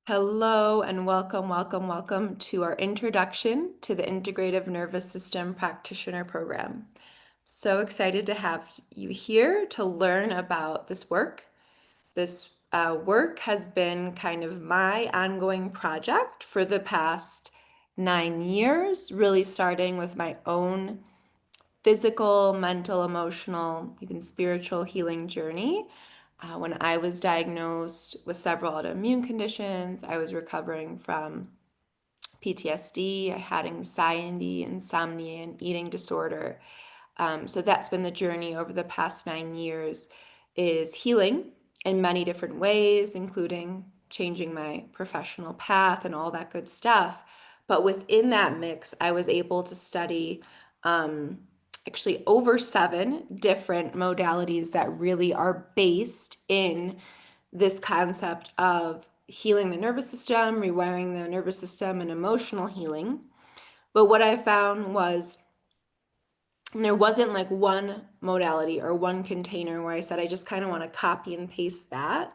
Hello and welcome to our introduction to the Integrative Nervous System Practitioner program. So excited to have you here to learn about this work. This work has been kind of my ongoing project for the past 9 years, really starting with my own physical, mental, emotional, even spiritual healing journey. When I was diagnosed with several autoimmune conditions, I was recovering from PTSD, I had anxiety, insomnia, and eating disorder. So that's been the journey over the past 9 years, is healing in many different ways, including changing my professional path and all that good stuff. But within that mix, I was able to study actually over 7 different modalities that really are based in this concept of healing the nervous system, rewiring the nervous system, and emotional healing. But what I found was there wasn't like one modality or one container where I said, I just kind of want to copy and paste that.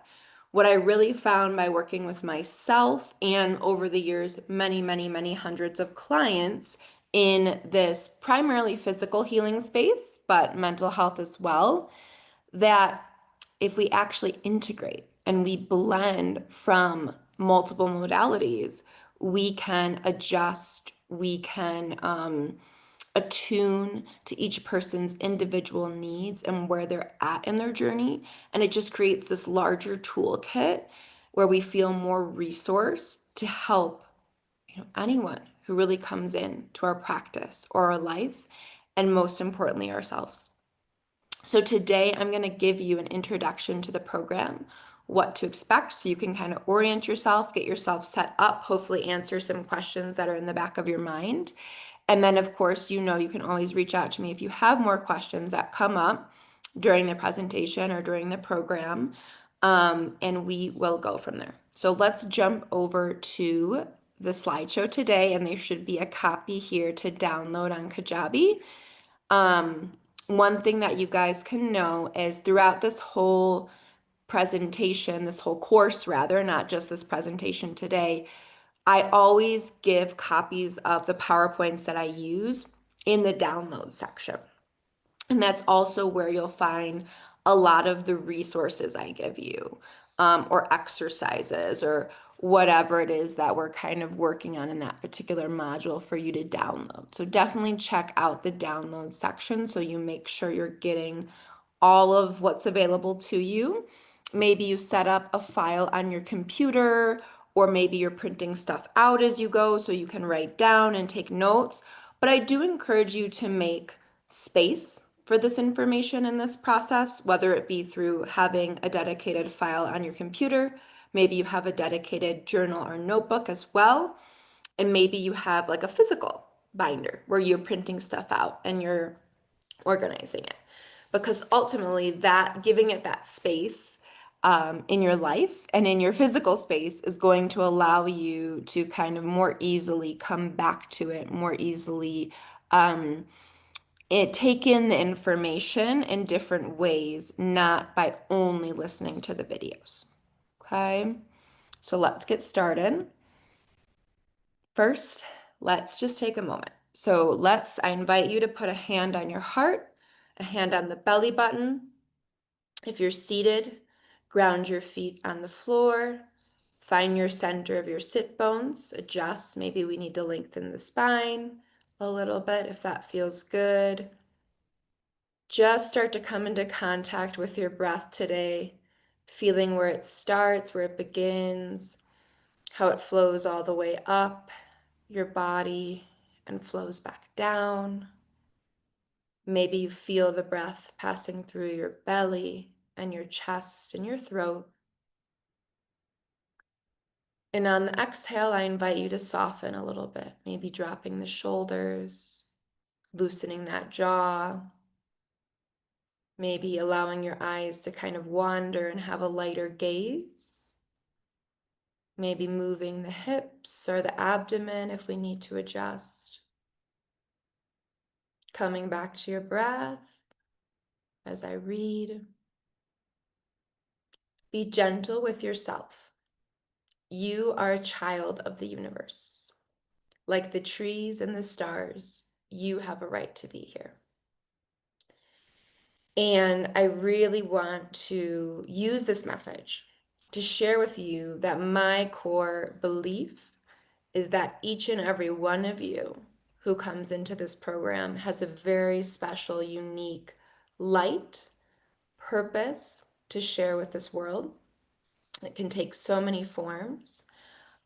What I really found by working with myself and over the years, many hundreds of clients in this primarily physical healing space, but mental health as well, that if we actually integrate and we blend from multiple modalities, we can adjust, we can attune to each person's individual needs and where they're at in their journey. And it just creates this larger toolkit where we feel more resourced to help anyone who really comes in to our practice or our life, and most importantly, ourselves. So today I'm going to give you an introduction to the program, what to expect, so you can kind of orient yourself, get yourself set up, hopefully answer some questions that are in the back of your mind. And then, of course, you can always reach out to me if you have more questions that come up during the presentation or during the program, and we will go from there. So let's jump over to the slideshow today, and there should be a copy here to download on Kajabi. One thing that you guys can know is throughout this whole presentation, this whole course rather, not just this presentation today, I always give copies of the PowerPoints that I use in the download section. And that's also where you'll find a lot of the resources I give you, or exercises, or whatever it is that we're kind of working on in that particular module for you to download. So definitely check out the download section so you make sure you're getting all of what's available to you. Maybe you set up a file on your computer, or maybe you're printing stuff out as you go so you can write down and take notes. But I do encourage you to make space for this information in this process, whether it be through having a dedicated file on your computer, maybe you have a dedicated journal or notebook as well, and maybe you have like a physical binder where you're printing stuff out and you're organizing it. Because ultimately, that giving it that space in your life and in your physical space is going to allow you to kind of more easily come back to it, more easily take in the information in different ways, not by only listening to the videos. Okay, so let's get started. First, let's just take a moment. So I invite you to put a hand on your heart, a hand on the belly button. If you're seated, ground your feet on the floor. Find your center of your sit bones. Adjust. Maybe we need to lengthen the spine a little bit if that feels good. Just start to come into contact with your breath today, feeling where it starts, where it begins, how it flows all the way up your body and flows back down. Maybe you feel the breath passing through your belly and your chest and your throat. And on the exhale, I invite you to soften a little bit, maybe dropping the shoulders, loosening that jaw, maybe allowing your eyes to kind of wander and have a lighter gaze. Maybe moving the hips or the abdomen if we need to adjust. Coming back to your breath as I read. Be gentle with yourself. You are a child of the universe. Like the trees and the stars, you have a right to be here. And I really want to use this message to share with you that my core belief is that each and every one of you who comes into this program has a very special, unique light, purpose to share with this world. It can take so many forms,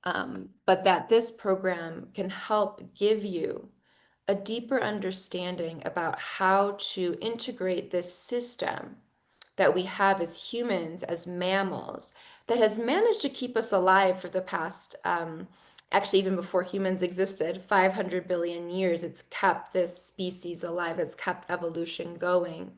but that this program can help give you a deeper understanding about how to integrate this system that we have as humans, as mammals, that has managed to keep us alive for the past, actually, even before humans existed, 500 billion years. It's kept this species alive, it's kept evolution going.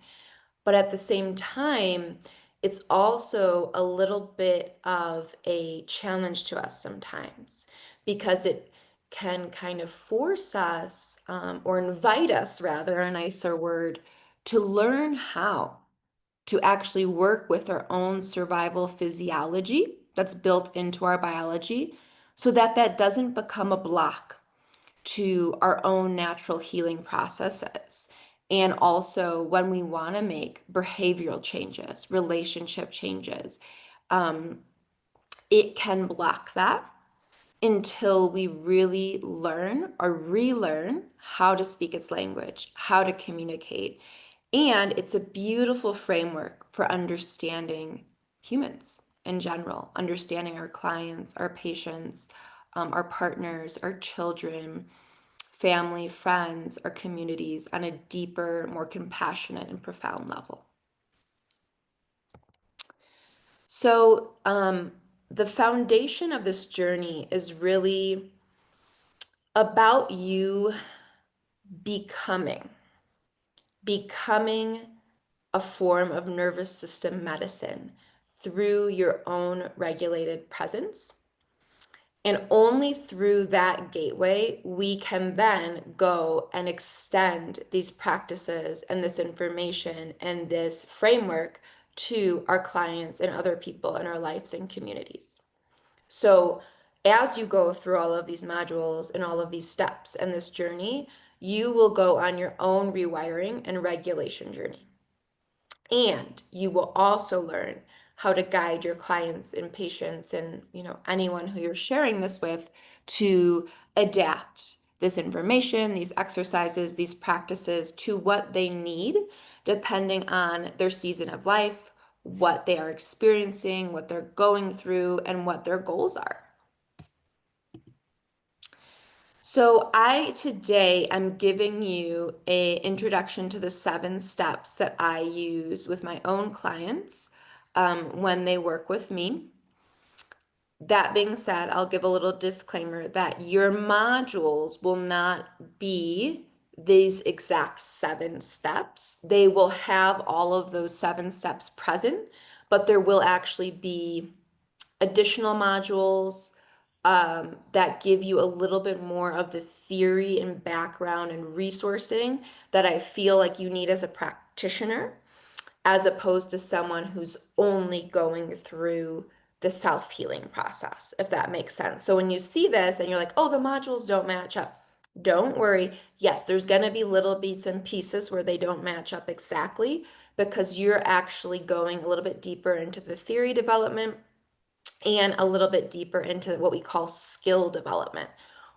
But at the same time, it's also a little bit of a challenge to us sometimes because it can kind of force us, or invite us, rather, a nicer word, to learn how to actually work with our own survival physiology that's built into our biology so that that doesn't become a block to our own natural healing processes. And also when we want to make behavioral changes, relationship changes, it can block that until we really learn or relearn how to speak its language, how to communicate. And it's a beautiful framework for understanding humans in general, understanding our clients, our patients, our partners, our children, family, friends, our communities on a deeper, more compassionate and profound level. So, the foundation of this journey is really about you becoming, becoming a form of nervous system medicine through your own regulated presence. And only through that gateway, we can then go and extend these practices and this information and this framework to our clients and other people in our lives and communities. So, as you go through all of these modules and all of these steps and this journey, you will go on your own rewiring and regulation journey. And you will also learn how to guide your clients and patients and anyone who you're sharing this with to adapt this information, these exercises, these practices to what they need depending on their season of life, what they are experiencing, what they're going through, and what their goals are. So I today am giving you an introduction to the 7 steps that I use with my own clients when they work with me. That being said, I'll give a little disclaimer that your modules will not be these exact 7 steps. They will have all of those 7 steps present, but there will actually be additional modules that give you a little bit more of the theory and background and resourcing that I feel like you need as a practitioner, as opposed to someone who's only going through the self-healing process, if that makes sense. So when you see this and you're like, oh, the modules don't match up, don't worry. Yes, there's going to be little bits and pieces where they don't match up exactly because you're actually going a little bit deeper into the theory development and a little bit deeper into what we call skill development.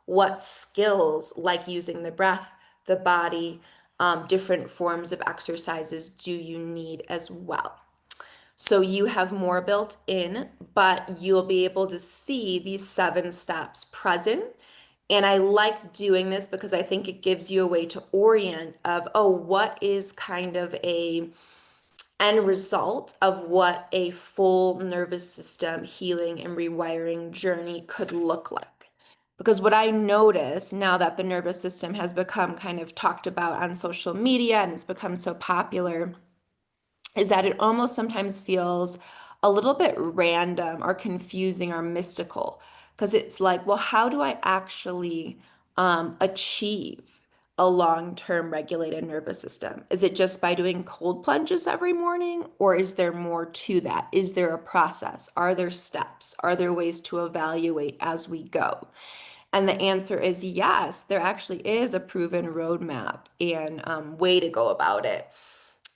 What skills, like using the breath, the body, different forms of exercises, do you need as well? So you have more built in, but you'll be able to see these 7 steps present. And I like doing this because I think it gives you a way to orient of, oh, what is kind of a end result of what a full nervous system healing and rewiring journey could look like. Because what I notice now that the nervous system has become kind of talked about on social media and it's become so popular is that it almost sometimes feels a little bit random or confusing or mystical. Because it's like, well, how do I actually achieve a long-term regulated nervous system? Is it just by doing cold plunges every morning, or is there more to that? Is there a process? Are there steps? Are there ways to evaluate as we go? And the answer is yes, there actually is a proven roadmap and way to go about it.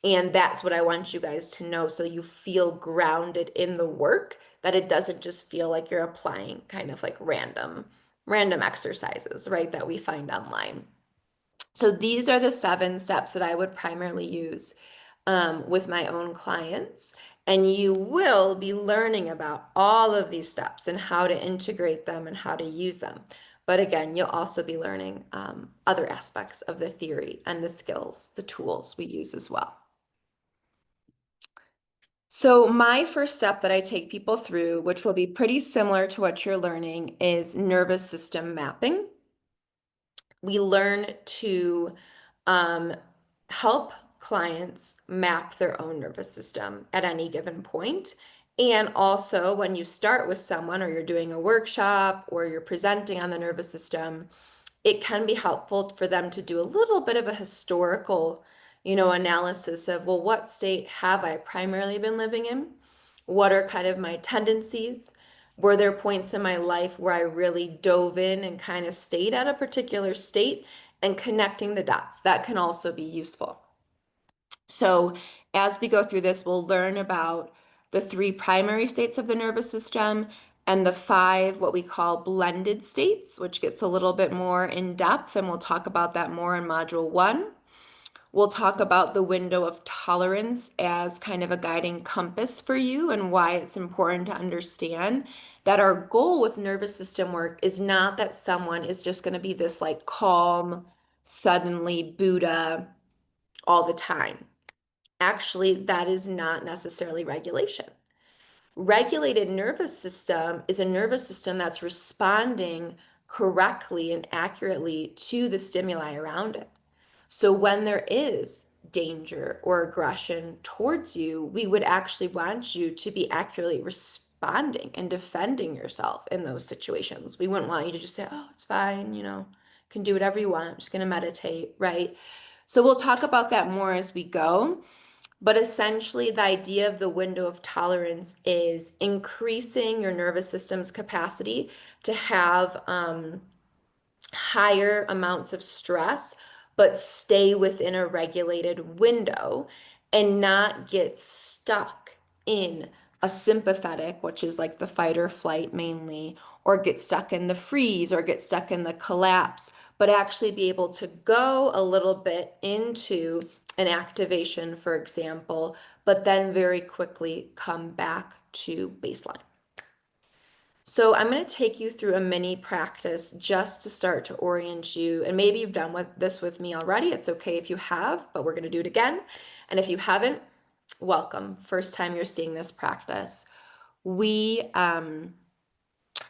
And that's what I want you guys to know so you feel grounded in the work, that it doesn't just feel like you're applying kind of like random exercises, right, that we find online. So these are the 7 steps that I would primarily use with my own clients. And you will be learning about all of these steps and how to integrate them and how to use them. But again, you'll also be learning other aspects of the theory and the skills, the tools we use as well. So my first step that I take people through, which will be pretty similar to what you're learning, is nervous system mapping. We learn to um, help clients map their own nervous system at any given point. And also, when you start with someone or you're doing a workshop or you're presenting on the nervous system, it can be helpful for them to do a little bit of a historical, analysis of, well, what state have I primarily been living in? What are kind of my tendencies? Were there points in my life where I really dove in and kind of stayed at a particular state, and connecting the dots? That can also be useful. So, as we go through this, we'll learn about the 3 primary states of the nervous system and the 5 what we call blended states, which gets a little bit more in depth, and we'll talk about that more in module 1. We'll talk about the window of tolerance as kind of a guiding compass for you, and why it's important to understand that our goal with nervous system work is not that someone is just going to be this like calm, suddenly Buddha all the time. Actually, that is not necessarily regulation. Regulated nervous system is a nervous system that's responding correctly and accurately to the stimuli around it. So when there is danger or aggression towards you, we would actually want you to be accurately responding and defending yourself in those situations. We wouldn't want you to just say, oh, it's fine, can do whatever you want. I'm just going to meditate, right? So we'll talk about that more as we go. But essentially, the idea of the window of tolerance is increasing your nervous system's capacity to have higher amounts of stress, but stay within a regulated window and not get stuck in a sympathetic, which is like the fight or flight mainly, or get stuck in the freeze or get stuck in the collapse, but actually be able to go a little bit into an activation, for example, but then very quickly come back to baseline. So I'm going to take you through a mini practice just to start to orient you. And maybe you've done this with me already. It's okay if you have, but we're going to do it again. And if you haven't, welcome. First time you're seeing this practice. We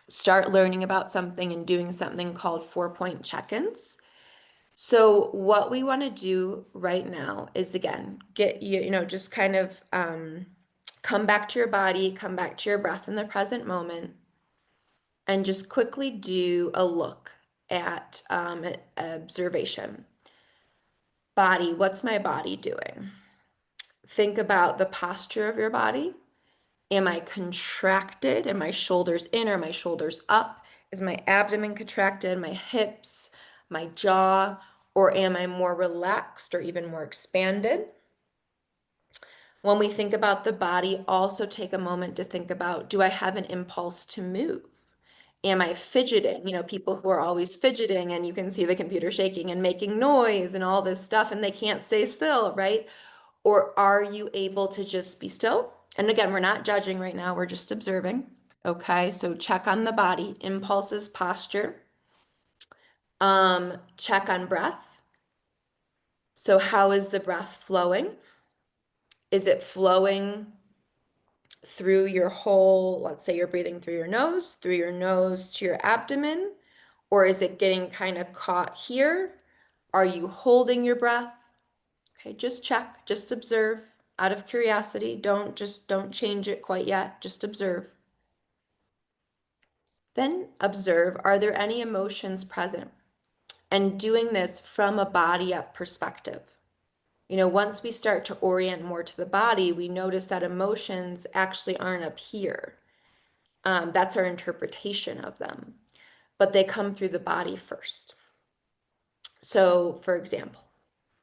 start learning about something and doing something called 4-point check-ins. So what we want to do right now is, again, get just kind of come back to your body, come back to your breath in the present moment, and just quickly do a look at an observation. Body, what's my body doing? Think about the posture of your body. Am I contracted? Are my shoulders in or my shoulders up? Is my abdomen contracted, my hips, my jaw, or am I more relaxed or even more expanded? When we think about the body, also take a moment to think about, do I have an impulse to move? Am I fidgeting? People who are always fidgeting, and you can see the computer shaking and making noise and all this stuff, and they can't stay still, right? Or are you able to just be still? And again, we're not judging right now, we're just observing. Okay, so check on the body, impulses, posture. Check on breath. So how is the breath flowing? Is it flowing through your whole, let's say you're breathing through your nose to your abdomen, or is it getting kind of caught here? Are you holding your breath? Okay, just check, just observe out of curiosity. Don't change it quite yet, just observe. Then observe, are there any emotions present? and doing this from a body up perspective. Once we start to orient more to the body, we notice that emotions actually aren't up here. That's our interpretation of them, but they come through the body first. So, for example,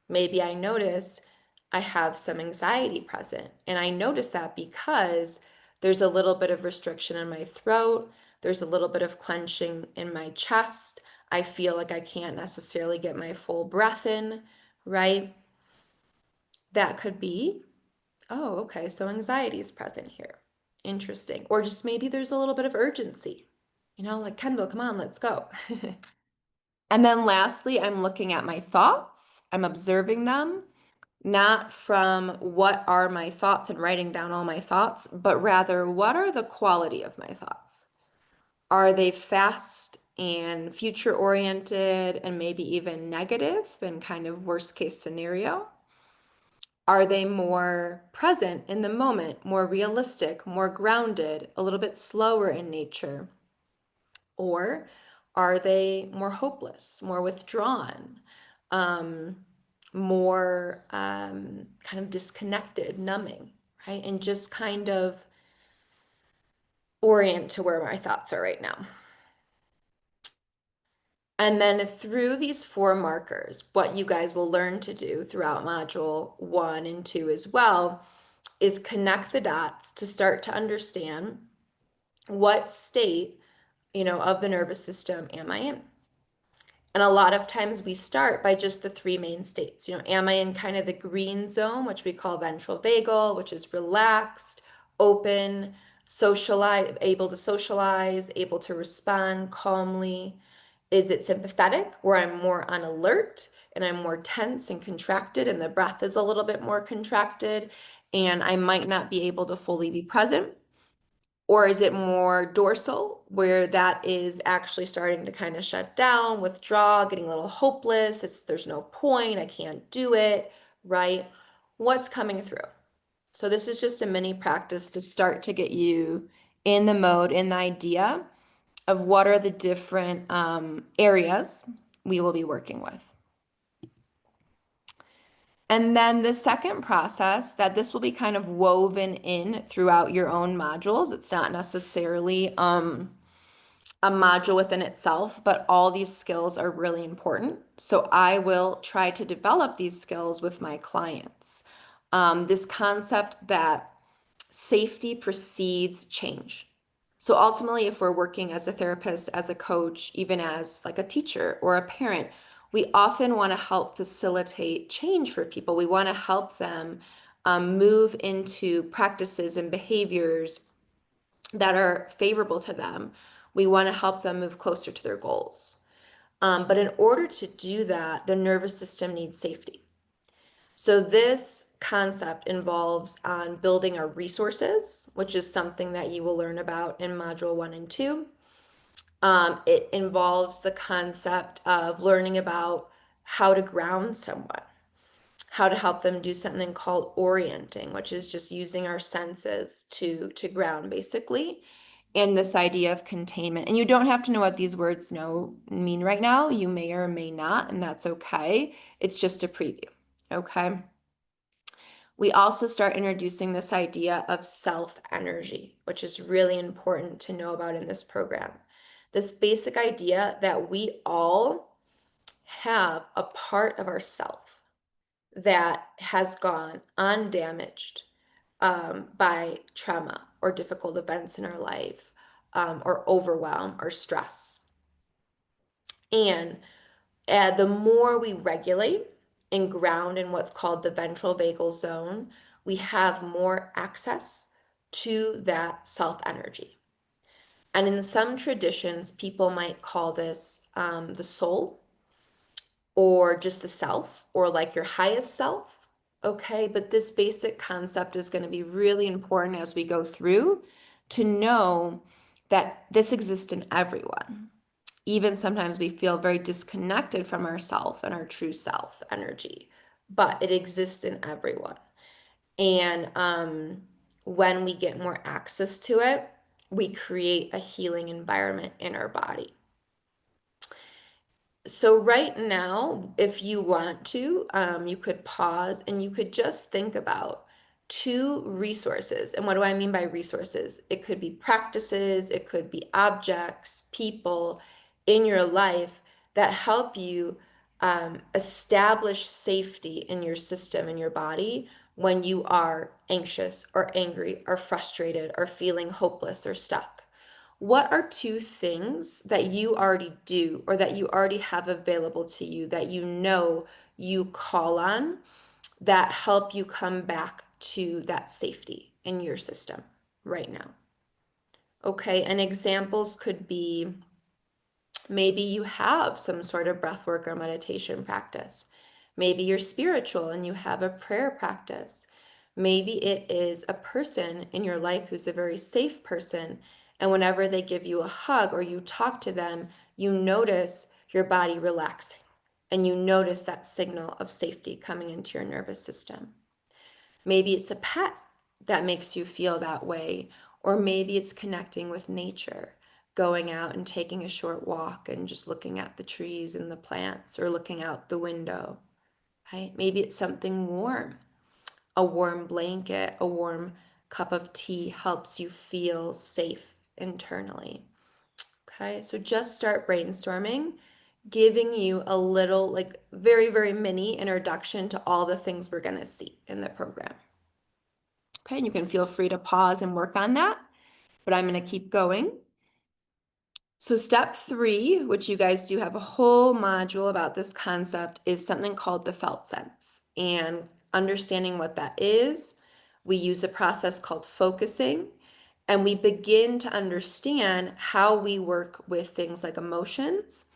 maybe I notice I have some anxiety present, and I notice that because there's a little bit of restriction in my throat, there's a little bit of clenching in my chest. I feel like I can't necessarily get my full breath in, right? That could be, oh, okay, so anxiety is present here. Interesting. Or just maybe there's a little bit of urgency, like Kendall, come on, let's go. And then lastly, I'm looking at my thoughts. I'm observing them, not from what are my thoughts and writing down all my thoughts, but rather what are the quality of my thoughts? Are they fast and future oriented and maybe even negative and kind of worst case scenario? Are they more present in the moment, more realistic, more grounded, a little bit slower in nature? Or are they more hopeless, more withdrawn, um, more kind of disconnected, numbing, right? And just kind of orient to where my thoughts are right now. And then through these 4 markers, what you guys will learn to do throughout module 1 and 2 as well is connect the dots to start to understand what state, of the nervous system am I in? And a lot of times we start by just the 3 main states. Am I in kind of the green zone, which we call ventral vagal, which is relaxed, open, socialize, able to socialize, able to respond calmly? Is it sympathetic, where I'm more on alert and I'm more tense and contracted and the breath is a little bit more contracted and I might not be able to fully be present? Or is it more dorsal, where that is actually starting to kind of shut down, withdraw, getting a little hopeless? There's no point, I can't do it, right? What's coming through? So this is just a mini practice to start to get you in the mode, in the idea of what are the different areas we will be working with. And then the second process, that this will be kind of woven in throughout your own modules. It's not necessarily a module within itself, but all these skills are really important. So I will try to develop these skills with my clients. This concept that safety precedes change. So ultimately, if we're working as a therapist, as a coach, even as like a teacher or a parent, we often want to help facilitate change for people. We want to help them move into practices and behaviors that are favorable to them. We want to help them move closer to their goals. But in order to do that, the nervous system needs safety. So this concept involves on building our resources, which is something that you will learn about in module 1 and 2. It involves the concept of learning about how to ground someone, how to help them do something called orienting, which is just using our senses to ground basically, and this idea of containment. And you don't have to know what these words mean right now. You may or may not, and that's okay. It's just a preview, okay? We also start introducing this idea of self-energy, which is really important to know about in this program. This basic idea that we all have a part of ourself that has gone undamaged by trauma or difficult events in our life, or overwhelm or stress. And the more we regulate and ground in what's called the ventral vagal zone, we have more access to that self energy. And in some traditions, people might call this the soul, or just the self, or like your highest self. Okay, but this basic concept is going to be really important as we go through to know that this exists in everyone. Even sometimes we feel very disconnected from ourself and our true self energy, but it exists in everyone. And when we get more access to it, we create a healing environment in our body. So right now, if you want to, you could pause and you could just think about two resources. And what do I mean by resources? It could be practices, it could be objects, people in your life that help you establish safety in your system, in your body, when you are anxious or angry or frustrated or feeling hopeless or stuck. What are two things that you already do or that you already have available to you that you know you call on that help you come back to that safety in your system right now? Okay, and examples could be maybe you have some sort of breath work or meditation practice. Maybe you're spiritual and you have a prayer practice. Maybe it is a person in your life who's a very safe person. And whenever they give you a hug or you talk to them, you notice your body relaxing and you notice that signal of safety coming into your nervous system. Maybe it's a pet that makes you feel that way, or maybe it's connecting with nature, going out and taking a short walk and just looking at the trees and the plants or looking out the window, right? Maybe it's something warm. A warm blanket, a warm cup of tea helps you feel safe internally. Okay, so just start brainstorming, giving you a little, like very, very mini introduction to all the things we're going to see in the program. Okay, and you can feel free to pause and work on that, but I'm going to keep going. So step 3, which you guys do have a whole module about this concept, is something called the felt sense. And understanding what that is, we use a process called focusing, and we begin to understand how we work with things like emotions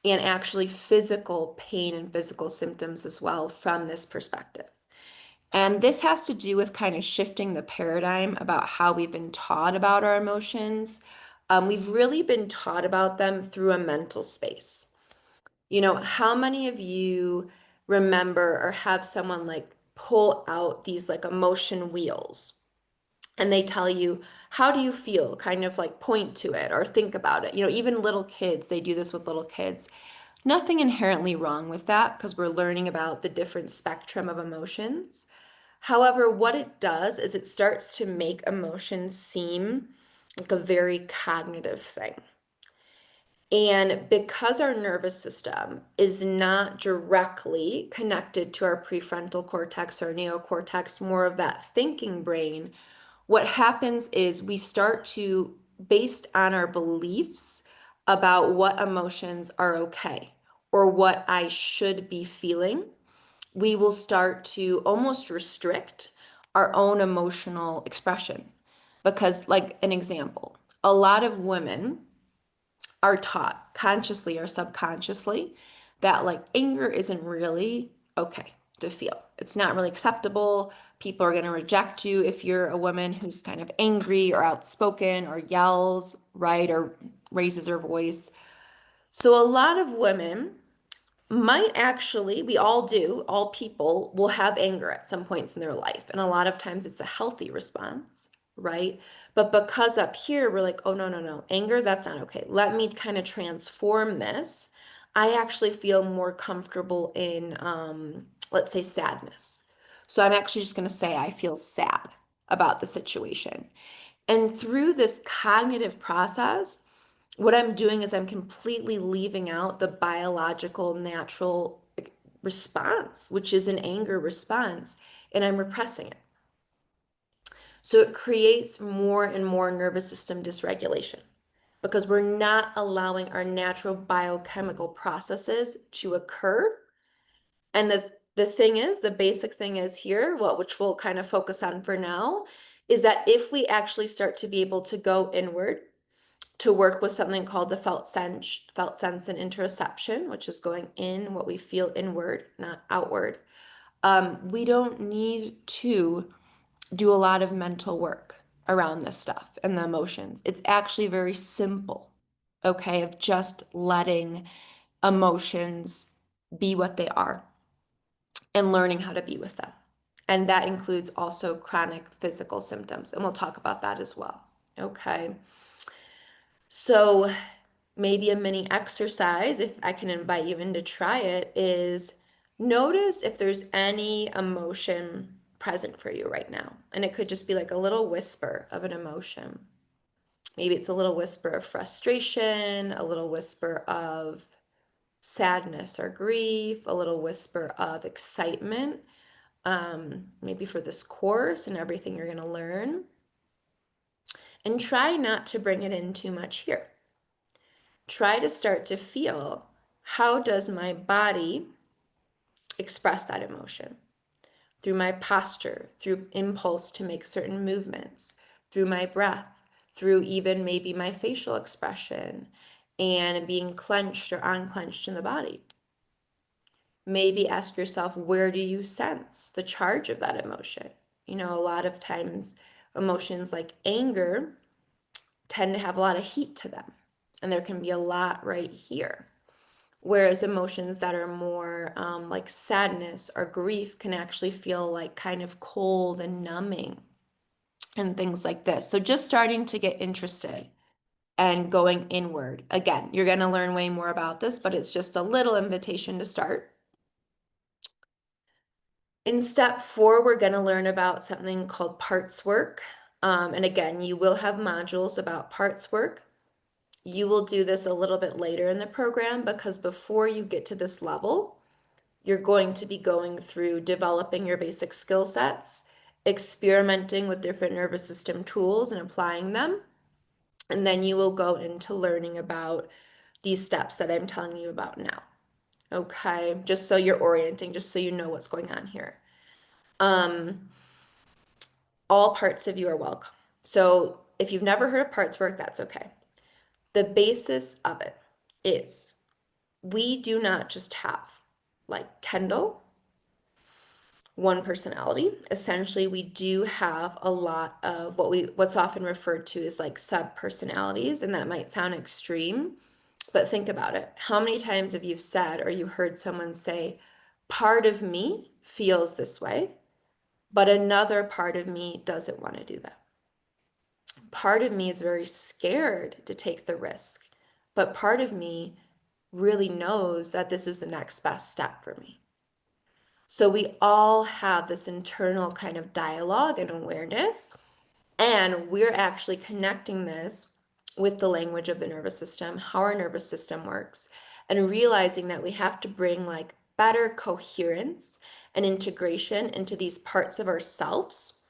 and actually physical pain and physical symptoms as well from this perspective. And this has to do with kind of shifting the paradigm about how we've been taught about our emotions. We've really been taught about them through a mental space. You know, how many of you remember or have someone like pull out these like emotion wheels and they tell you, how do you feel? Kind of like point to it or think about it. You know, even little kids, they do this with little kids. Nothing inherently wrong with that because we're learning about the different spectrum of emotions. However, what it does is it starts to make emotions seem like a very cognitive thing. And because our nervous system is not directly connected to our prefrontal cortex or neocortex, more of that thinking brain, what happens is we start to, based on our beliefs about what emotions are okay or what I should be feeling, we will start to almost restrict our own emotional expression. Because, like an example, a lot of women are taught consciously or subconsciously that like anger isn't really okay to feel. It's not really acceptable. People are going to reject you if you're a woman who's kind of angry or outspoken or yells, right, or raises her voice. So a lot of women might actually, we all do, all people will have anger at some points in their life. And a lot of times it's a healthy response, right? But because up here we're like, oh, no, no, no, anger, that's not okay. Let me kind of transform this. I actually feel more comfortable in, let's say, sadness. So I'm actually just going to say I feel sad about the situation. And through this cognitive process, what I'm doing is I'm completely leaving out the biological, natural response, which is an anger response, and I'm repressing it. So it creates more and more nervous system dysregulation because we're not allowing our natural biochemical processes to occur. And the thing is, the basic thing is here, which we'll kind of focus on for now, is that if we actually start to be able to go inward to work with something called the felt sense and interoception, which is going in what we feel inward, not outward. We don't need to do a lot of mental work around this stuff and the emotions. It's actually very simple, okay, of just letting emotions be what they are and learning how to be with them. And that includes also chronic physical symptoms. And we'll talk about that as well. Okay. So maybe a mini exercise, if I can invite you in to try it, is notice if there's any emotion present for you right now. And it could just be like a little whisper of an emotion. Maybe it's a little whisper of frustration, a little whisper of sadness or grief, a little whisper of excitement, maybe for this course and everything you're going to learn. And try not to bring it in too much here. Try to start to feel, how does my body express that emotion? Through my posture, through impulse to make certain movements, through my breath, through even maybe my facial expression and being clenched or unclenched in the body. Maybe ask yourself, where do you sense the charge of that emotion? You know, a lot of times emotions like anger tend to have a lot of heat to them, and there can be a lot right here. Whereas emotions that are more like sadness or grief can actually feel like kind of cold and numbing and things like this. So just starting to get interested and going inward. Again, you're going to learn way more about this, but it's just a little invitation to start. In step 4, we're going to learn about something called parts work. And again, you will have modules about parts work. You will do this a little bit later in the program because before you get to this level, you're going to be going through developing your basic skill sets, experimenting with different nervous system tools and applying them. And then you will go into learning about these steps that I'm telling you about now. Okay, just so you're orienting, just so you know what's going on here. All parts of you are welcome. So if you've never heard of parts work, that's okay. The basis of it is we do not just have, like Kendall, one personality. Essentially, we do have a lot of what's often referred to as like sub-personalities, and that might sound extreme, but think about it. How many times have you said or you heard someone say, part of me feels this way, but another part of me doesn't want to do that? Part of me is very scared to take the risk, but part of me really knows that this is the next best step for me. So we all have this internal kind of dialogue and awareness, and we're actually connecting this with the language of the nervous system, how our nervous system works, and realizing that we have to bring like better coherence and integration into these parts of ourselves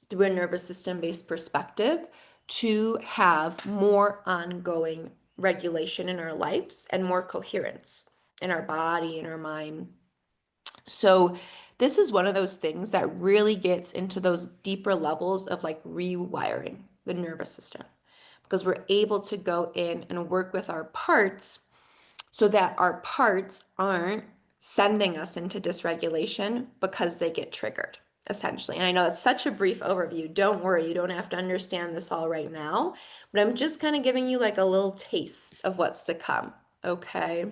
through a nervous system based perspective to have more ongoing regulation in our lives and more coherence in our body and our mind. So this is one of those things that really gets into those deeper levels of like rewiring the nervous system, because we're able to go in and work with our parts so that our parts aren't sending us into dysregulation because they get triggered, essentially. And I know it's such a brief overview. Don't worry, you don't have to understand this all right now, but I'm just kind of giving you like a little taste of what's to come, okay?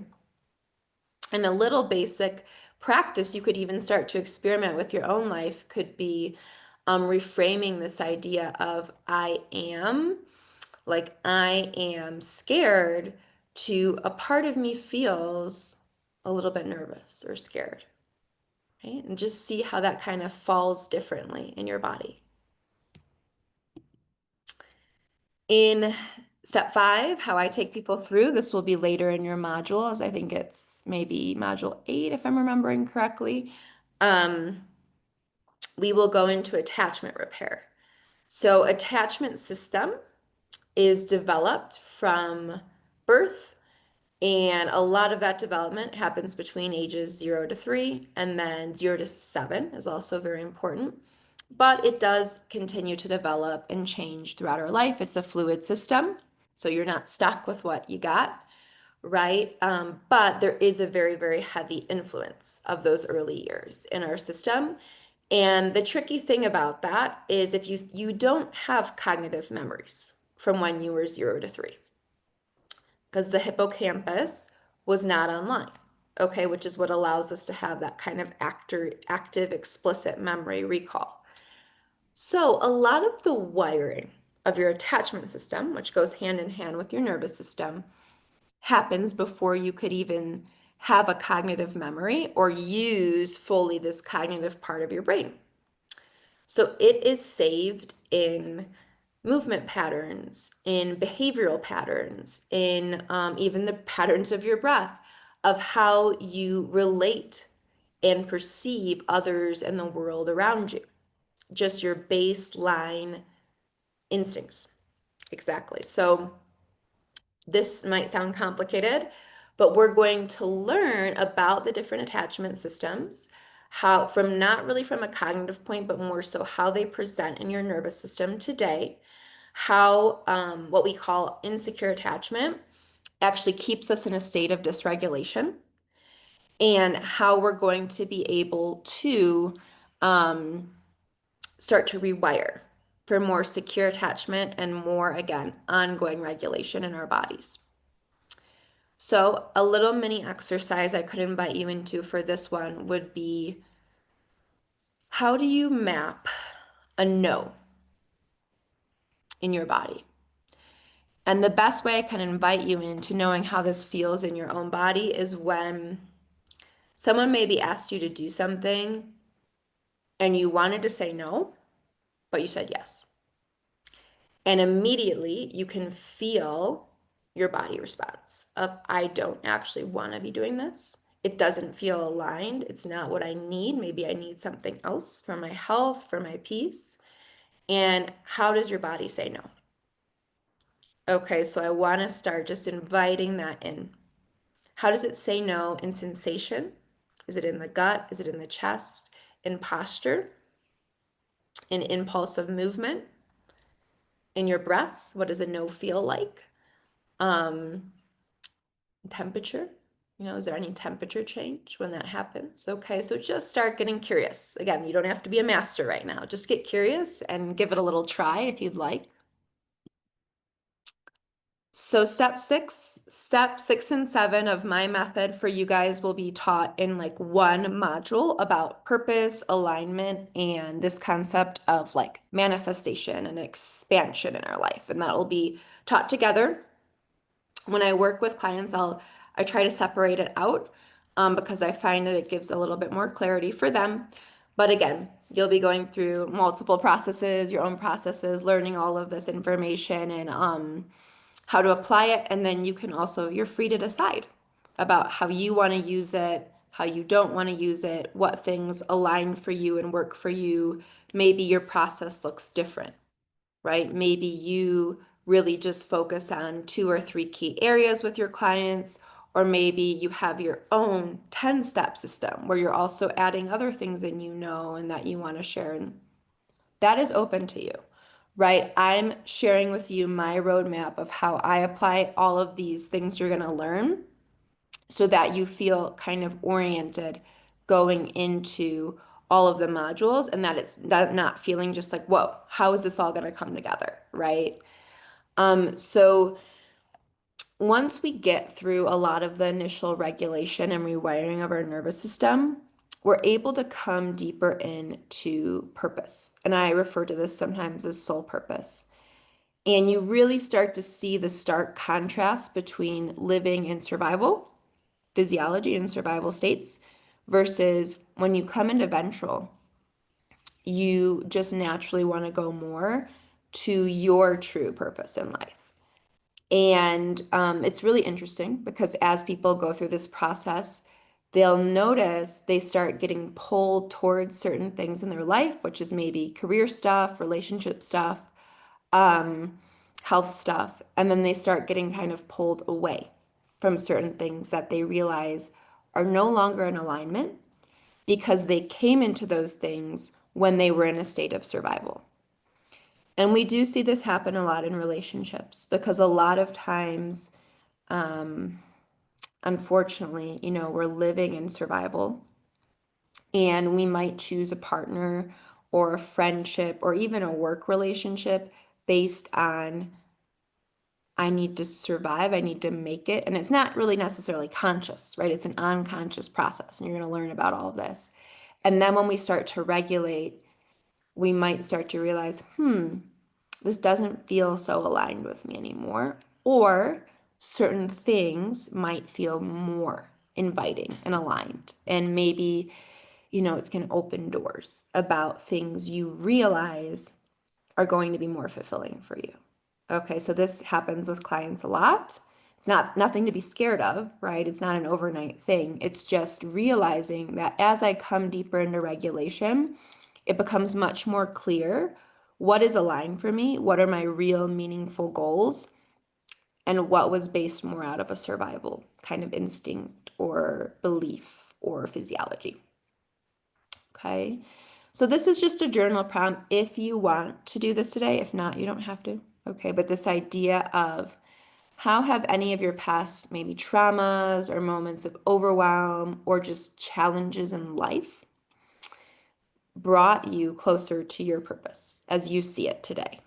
And a little basic practice you could even start to experiment with your own life could be reframing this idea of I am scared to a part of me feels a little bit nervous or scared, right? And just see how that kind of falls differently in your body. In step 5, how I take people through, this will be later in your modules. I think it's maybe module 8, if I'm remembering correctly. We will go into attachment repair. So attachment system is developed from birth, and a lot of that development happens between ages 0 to 3, and then 0 to 7 is also very important. But it does continue to develop and change throughout our life. It's a fluid system, so you're not stuck with what you got, right? But there is a very, very heavy influence of those early years in our system. And the tricky thing about that is if you don't have cognitive memories from when you were 0 to 3, because the hippocampus was not online, okay, which is what allows us to have that kind of active, explicit memory recall. So a lot of the wiring of your attachment system, which goes hand in hand with your nervous system, happens before you could even have a cognitive memory or use fully this cognitive part of your brain. So it is saved in movement patterns, in behavioral patterns, in even the patterns of your breath, of how you relate and perceive others and the world around you. Just your baseline instincts. Exactly. So this might sound complicated, but we're going to learn about the different attachment systems, how from not really from a cognitive point, but more so how they present in your nervous system today, how what we call insecure attachment actually keeps us in a state of dysregulation, and how we're going to be able to start to rewire for more secure attachment and more, again, ongoing regulation in our bodies. So, a little mini exercise I could invite you into for this one would be, how do you map a no in your body? And the best way I can invite you into knowing how this feels in your own body is when someone maybe asked you to do something and you wanted to say no, but you said yes. And immediately you can feel your body response of, I don't actually want to be doing this. It doesn't feel aligned. It's not what I need. Maybe I need something else for my health, for my peace. And how does your body say no? Okay, so I want to start just inviting that in. How does it say no in sensation? Is it in the gut? Is it in the chest? In posture? In impulse of movement? In your breath? What does a no feel like? Temperature? Is there any temperature change when that happens? Okay, so just start getting curious. Again, you don't have to be a master right now. Just get curious and give it a little try if you'd like. So step six and seven of my method for you guys will be taught in like one module about purpose, alignment, and this concept of like manifestation and expansion in our life. And that will be taught together. When I work with clients, I try to separate it out because I find that it gives a little bit more clarity for them. But again, you'll be going through multiple processes, your own processes, learning all of this information and how to apply it. And then you're free to decide about how you want to use it, how you don't want to use it, what things align for you and work for you. Maybe your process looks different, right? Maybe you really just focus on 2 or 3 key areas with your clients, or maybe you have your own 10-step system where you're also adding other things in and that you want to share. And that is open to you, right? I'm sharing with you my roadmap of how I apply all of these things you're going to learn so that you feel kind of oriented going into all of the modules and that it's not feeling just like, whoa, how is this all going to come together, right? So once we get through a lot of the initial regulation and rewiring of our nervous system, we're able to come deeper into purpose. And I refer to this sometimes as soul purpose. And you really start to see the stark contrast between living in survival, physiology and survival states, versus when you come into ventral, you just naturally want to go more to your true purpose in life. And it's really interesting because as people go through this process, they'll notice they start getting pulled towards certain things in their life, which is maybe career stuff, relationship stuff, health stuff. And then they start getting kind of pulled away from certain things that they realize are no longer in alignment because they came into those things when they were in a state of survival. And we do see this happen a lot in relationships because a lot of times, unfortunately, we're living in survival and we might choose a partner or a friendship or even a work relationship based on, I need to survive, I need to make it. And it's not really necessarily conscious, right? It's an unconscious process, and you're going to learn about all of this. And then when we start to regulate, we might start to realize, this doesn't feel so aligned with me anymore. Or certain things might feel more inviting and aligned. And maybe, it's going to open doors about things you realize are going to be more fulfilling for you. Okay, so this happens with clients a lot. It's nothing to be scared of, right? It's not an overnight thing. It's just realizing that as I come deeper into regulation, it becomes much more clear what is aligned for me, what are my real meaningful goals, and what was based more out of a survival kind of instinct or belief or physiology. Okay, so this is just a journal prompt if you want to do this today. If not, you don't have to. Okay, but this idea of how have any of your past maybe traumas or moments of overwhelm or just challenges in life brought you closer to your purpose as you see it today?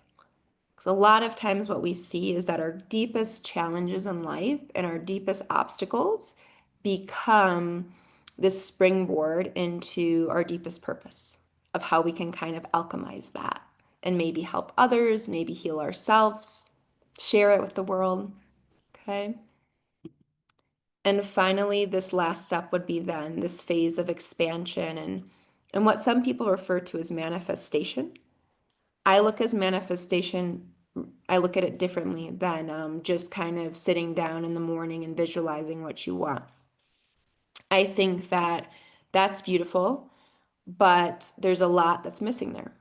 Because a lot of times what we see is that our deepest challenges in life and our deepest obstacles become this springboard into our deepest purpose of how we can kind of alchemize that and maybe help others, maybe heal ourselves, share it with the world. Okay. And finally, this last step would be then this phase of expansion and what some people refer to as manifestation. I look as manifestation, I look at it differently than just kind of sitting down in the morning and visualizing what you want. I think that that's beautiful, but there's a lot that's missing there.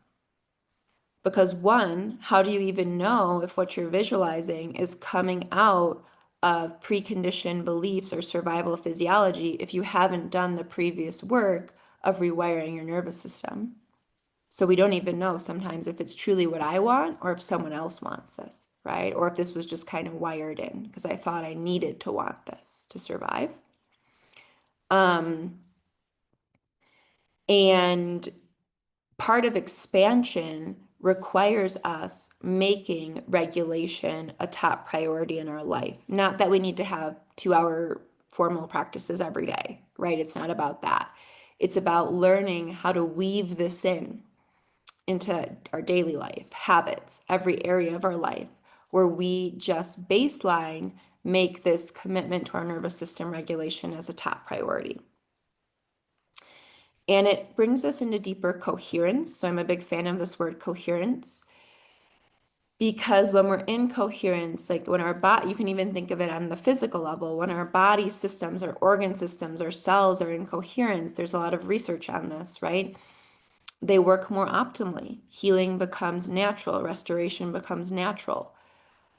Because one, how do you even know if what you're visualizing is coming out of preconditioned beliefs or survival physiology if you haven't done the previous work of rewiring your nervous system? So we don't even know sometimes if it's truly what I want or if someone else wants this, right? Or if this was just kind of wired in because I thought I needed to want this to survive. And part of expansion requires us making regulation a top priority in our life. Not that we need to have 2-hour formal practices every day, right? It's not about that. It's about learning how to weave this into our daily life, habits, every area of our life, where we just baseline make this commitment to our nervous system regulation as a top priority. And it brings us into deeper coherence. So I'm a big fan of this word coherence because when we're in coherence, like when our body, you can even think of it on the physical level, when our body systems, our organ systems, our cells are in coherence, there's a lot of research on this, right? They work more optimally. Healing becomes natural, restoration becomes natural.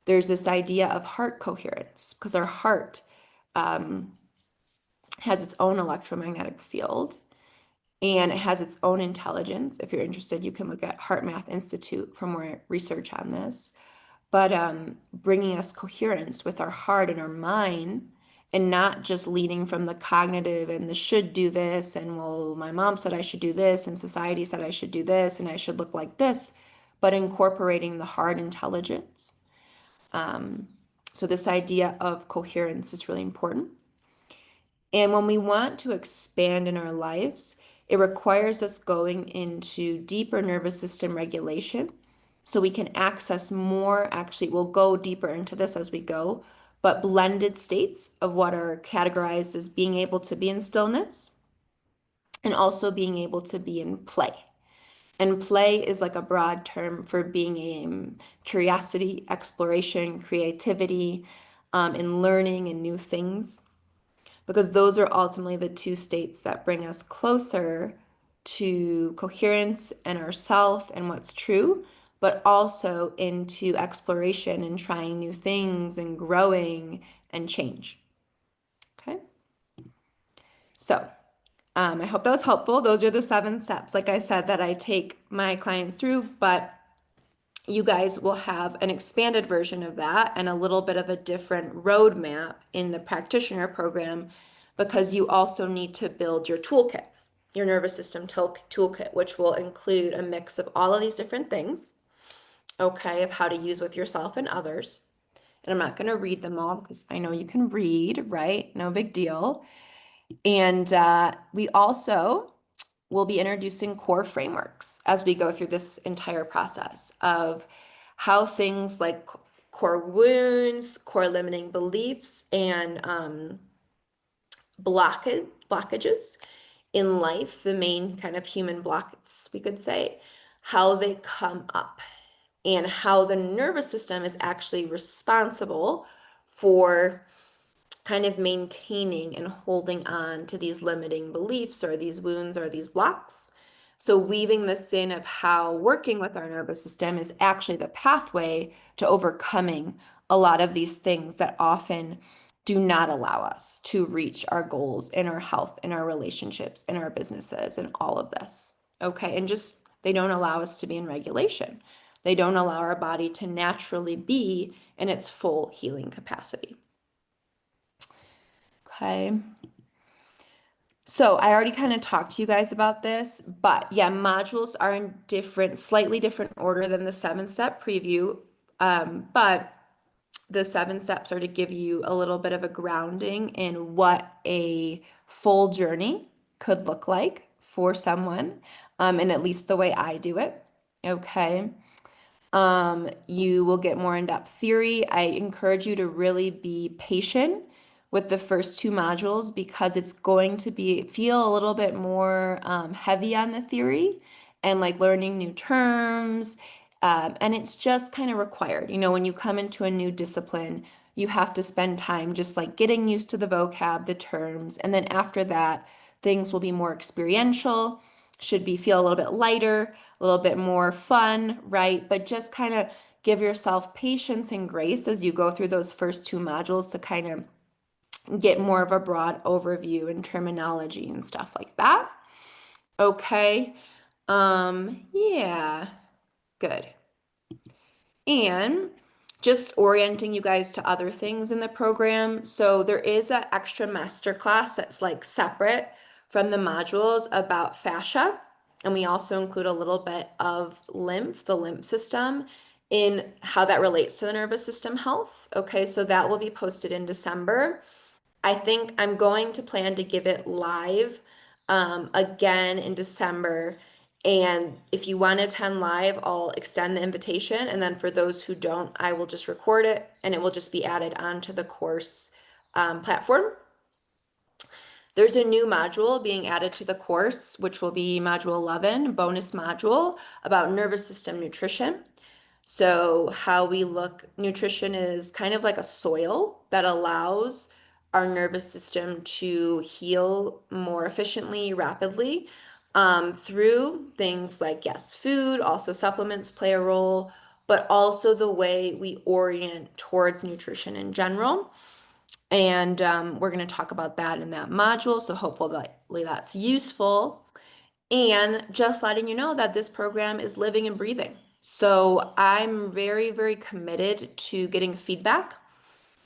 There's this idea of heart coherence because our heart has its own electromagnetic field and it has its own intelligence. If you're interested, you can look at Heart Math Institute for more research on this. But bringing us coherence with our heart and our mind and not just leading from the cognitive and the should do this and well, my mom said I should do this and society said I should do this and I should look like this, but incorporating the heart intelligence. So this idea of coherence is really important. And when we want to expand in our lives, it requires us going into deeper nervous system regulation so we can access more. Actually, we'll go deeper into this as we go, but blended states of what are categorized as being able to be in stillness and also being able to be in play. And play is like a broad term for being in curiosity, exploration, creativity, and learning and new things because those are ultimately the two states that bring us closer to coherence and ourself and what's true, but also into exploration and trying new things and growing and change. Okay. So I hope that was helpful. Those are the 7 steps, like I said, that I take my clients through, but you guys will have an expanded version of that and a little bit of a different roadmap in the practitioner program because you also need to build your toolkit, your nervous system toolkit, which will include a mix of all of these different things, okay, of how to use with yourself and others. And I'm not going to read them all because I know you can read, right? No big deal. And we also will be introducing core frameworks as we go through this entire process of how things like core wounds, core limiting beliefs, and blockages in life, the main kind of human blocks, we could say, how they come up, and how the nervous system is actually responsible for kind of maintaining and holding on to these limiting beliefs or these wounds or these blocks. So, weaving this in of how working with our nervous system is actually the pathway to overcoming a lot of these things that often do not allow us to reach our goals in our health, in our relationships, in our businesses, and all of this. Okay. And just they don't allow us to be in regulation. They don't allow our body to naturally be in its full healing capacity. Okay. So I already kind of talked to you guys about this, but yeah, modules are in slightly different order than the 7-step preview. But the 7 steps are to give you a little bit of a grounding in what a full journey could look like for someone, and at least the way I do it. Okay. You will get more in-depth theory. I encourage you to really be patient with the first 2 modules because it's going to feel a little bit more heavy on the theory and like learning new terms. And it's just kind of required. You know, when you come into a new discipline, you have to spend time just like getting used to the vocab, the terms, and then after that, things will be more experiential, should be feel a little bit lighter, a little bit more fun, right? But just kind of give yourself patience and grace as you go through those first 2 modules to kind of get more of a broad overview and terminology and stuff like that. Okay. Yeah, good. And just orienting you guys to other things in the program. So there is an extra master class that's like separate from the modules about fascia. And we also include a little bit of lymph, the lymph system, in how that relates to the nervous system health. Okay, so that will be posted in December. I think I'm going to plan to give it live again in December. And if you want to attend live, I'll extend the invitation. And then for those who don't, I will just record it and it will just be added onto the course platform. There's a new module being added to the course, which will be module 11, bonus module about nervous system nutrition. So, how we look, nutrition is kind of like a soil that allows our nervous system to heal more efficiently, rapidly, through things like, yes, food, also supplements play a role, but also the way we orient towards nutrition in general. And we're going to talk about that in that module. So, hopefully, that's useful. And just letting you know that this program is living and breathing. So I'm very, very committed to getting feedback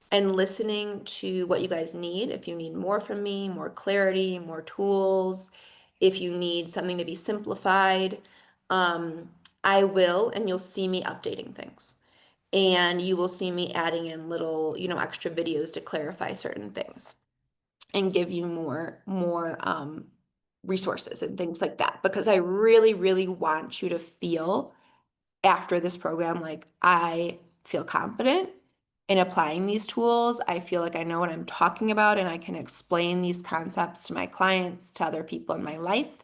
and listening to what you guys need. If you need more from me, more clarity, more tools, if you need something to be simplified, I will, and you'll see me updating things. And you will see me adding in little, extra videos to clarify certain things and give you more resources and things like that because I really, really want you to feel after this program like I feel confident in applying these tools. I feel like I know what I'm talking about and I can explain these concepts to my clients, to other people in my life.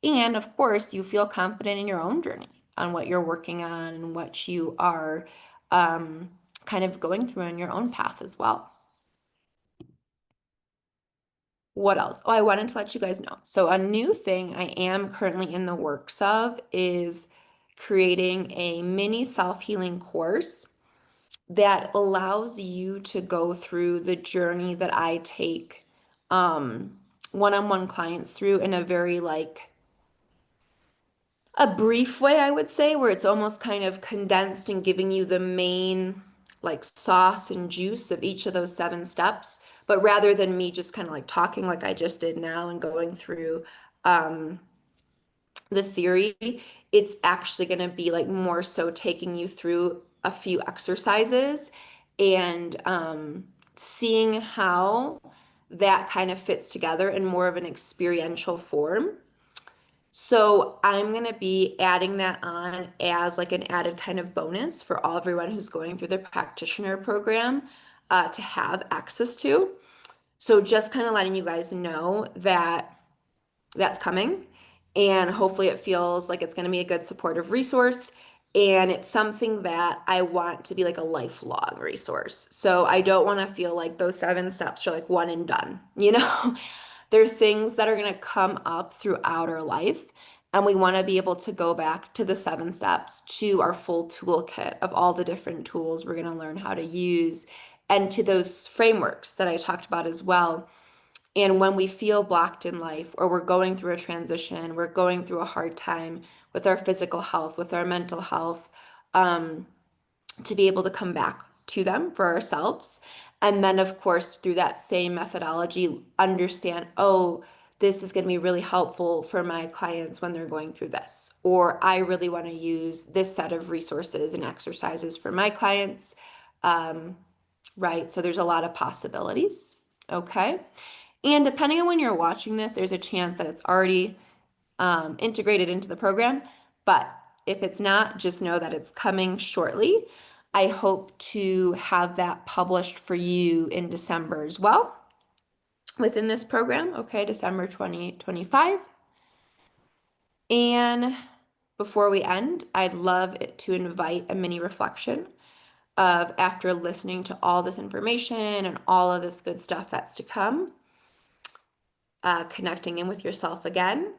And of course, you feel confident in your own journey on what you're working on and what you are kind of going through in your own path as well. What else? Oh, I wanted to let you guys know. So a new thing I am currently in the works of is creating a mini self-healing course that allows you to go through the journey that I take one-on-one clients through in a very like a brief way, I would say, where it's almost kind of condensed and giving you the main like sauce and juice of each of those 7 steps. But rather than me just kind of like talking like I just did now and going through the theory, it's actually going to be like more so taking you through a few exercises and seeing how that kind of fits together in more of an experiential form. So I'm going to be adding that on as like an added kind of bonus for everyone who's going through the practitioner program to have access to. So just kind of letting you guys know that that's coming. And hopefully it feels like it's going to be a good supportive resource. And it's something that I want to be like a lifelong resource. So I don't want to feel like those 7 steps are like one and done, you know? They're things that are going to come up throughout our life. And we want to be able to go back to the 7 steps, to our full toolkit of all the different tools we're going to learn how to use, and to those frameworks that I talked about as well. And when we feel blocked in life, or we're going through a transition, we're going through a hard time with our physical health, with our mental health, to be able to come back to them for ourselves. And then, of course, through that same methodology, understand, oh, this is going to be really helpful for my clients when they're going through this. Or I really want to use this set of resources and exercises for my clients. Right? So there's a lot of possibilities. Okay. And depending on when you're watching this, there's a chance that it's already integrated into the program. But if it's not, just know that it's coming shortly. I hope to have that published for you in December as well within this program, okay, December 2025. And before we end, I'd love to invite a mini reflection of, after listening to all this information and all of this good stuff that's to come, connecting in with yourself again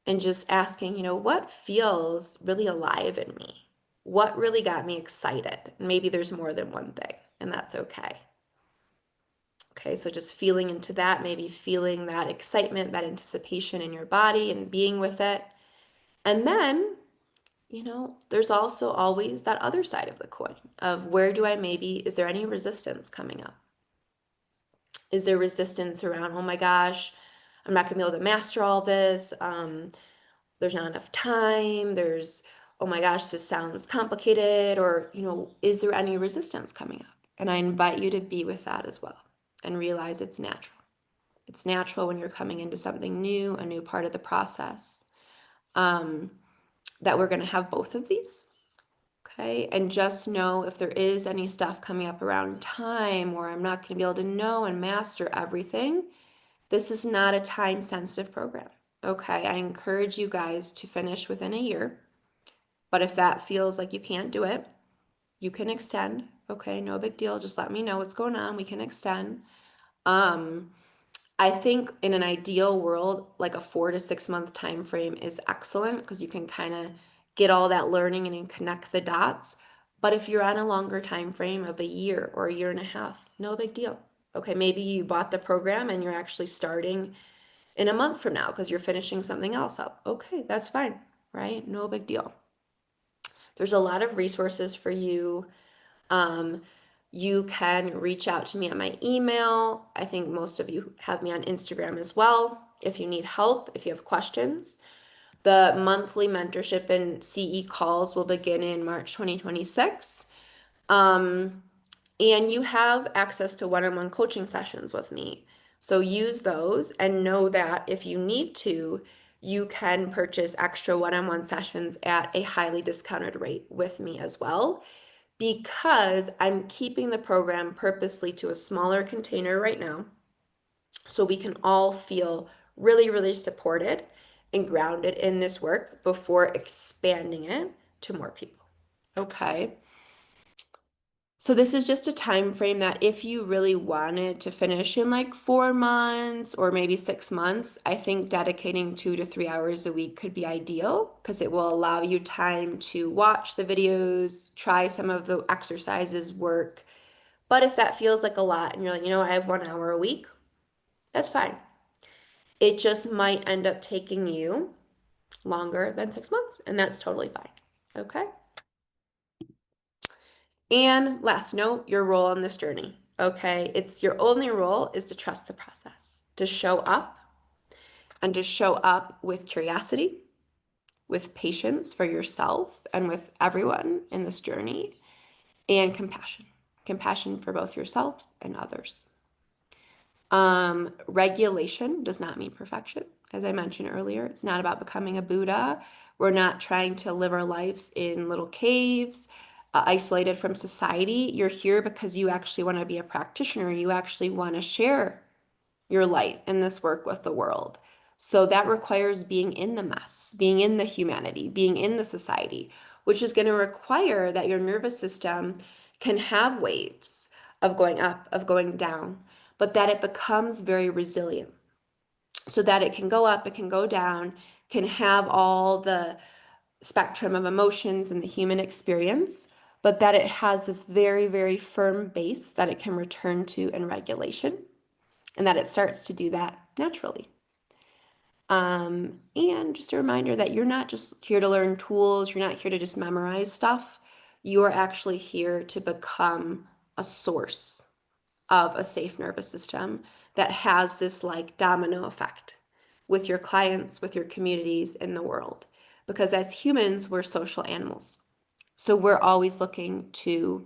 and just asking, what feels really alive in me? What really got me excited? Maybe there's more than one thing, and that's okay. Okay, so just feeling into that, maybe feeling that excitement, that anticipation in your body and being with it. And then, there's also always that other side of the coin of, is there any resistance coming up? Is there resistance around, oh my gosh, I'm not gonna be able to master all this. There's not enough time. Oh my gosh, this sounds complicated. Or, is there any resistance coming up? And I invite you to be with that as well and realize it's natural. It's natural when you're coming into something new, a new part of the process, that we're going to have both of these. Okay. And just know if there is any stuff coming up around time where I'm not going to be able to know and master everything, this is not a time sensitive program. Okay. I encourage you guys to finish within a year. But if that feels like you can't do it, you can extend. Okay. No big deal. Just let me know what's going on. We can extend. I think in an ideal world, like a 4 to 6 month time frame is excellent because you can kind of get all that learning and connect the dots. But if you're on a longer time frame of a year or a year and a half, no big deal. Okay, maybe you bought the program and you're actually starting in a month from now because you're finishing something else up. Okay, that's fine, right? No big deal. There's a lot of resources for you. You can reach out to me on my email. I think most of you have me on Instagram as well. If you need help, if you have questions. The monthly mentorship and CE calls will begin in March 2026. And you have access to one-on-one coaching sessions with me. So use those and know that if you need to, you can purchase extra one-on-one sessions at a highly discounted rate with me as well, because I'm keeping the program purposely to a smaller container right now so we can all feel really, really supported and grounded in this work before expanding it to more people. Okay. So this is just a time frame that if you really wanted to finish in like 4 months or maybe 6 months, I think dedicating 2 to 3 hours a week could be ideal because it will allow you time to watch the videos, try some of the exercises, work. But if that feels like a lot and you're like, I have 1 hour a week, that's fine. It just might end up taking you longer than 6 months, and that's totally fine. Okay. And last note, your role in this journey. Okay. It's your only role is to trust the process, to show up and to show up with curiosity, with patience for yourself and with everyone in this journey, and compassion for both yourself and others. Regulation does not mean perfection. as I mentioned earlier. It's not about becoming a Buddha. We're not trying to live our lives in little caves, isolated from society. You're here because you actually want to be a practitioner. You actually want to share your light in this work with the world. So that requires being in the mess, being in the humanity, being in the society, which is going to require that your nervous system can have waves of going up, of going down, but that it becomes very resilient so that it can go up, it can go down, can have all the spectrum of emotions in the human experience, but that it has this very, very firm base that it can return to in regulation, and that it starts to do that naturally. And just a reminder that you're not just here to learn tools, you're not here to just memorize stuff. You are actually here to become a source of a safe nervous system that has this like domino effect with your clients, with your communities in the world. Because as humans, we're social animals. So we're always looking to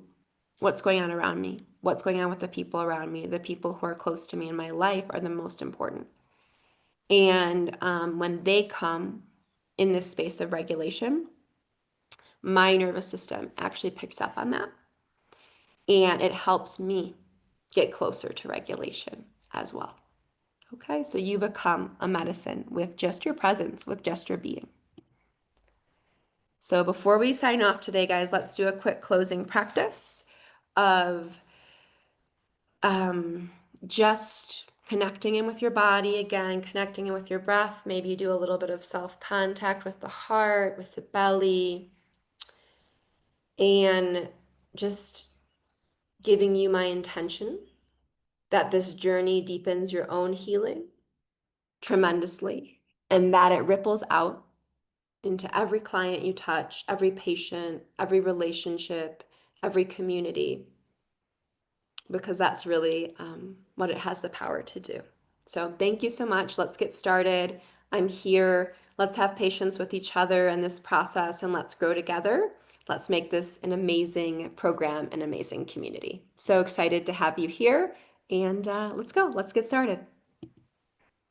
what's going on around me, what's going on with the people around me, the people who are close to me in my life are the most important. And when they come in this space of regulation, my nervous system actually picks up on that. And it helps me get closer to regulation as well. Okay, so you become a medicine with just your presence, with just your being. So before we sign off today, guys, let's do a quick closing practice of just connecting in with your body again, connecting in with your breath. Maybe you do a little bit of self-contact with the heart, with the belly, and just giving you my intention that this journey deepens your own healing tremendously and that it ripples out into every client you touch, every patient, every relationship, every community, because that's really what it has the power to do. So thank you so much. Let's get started. I'm here. Let's have patience with each other in this process and let's grow together. Let's make this an amazing program, an amazing community. So excited to have you here and let's go. Let's get started.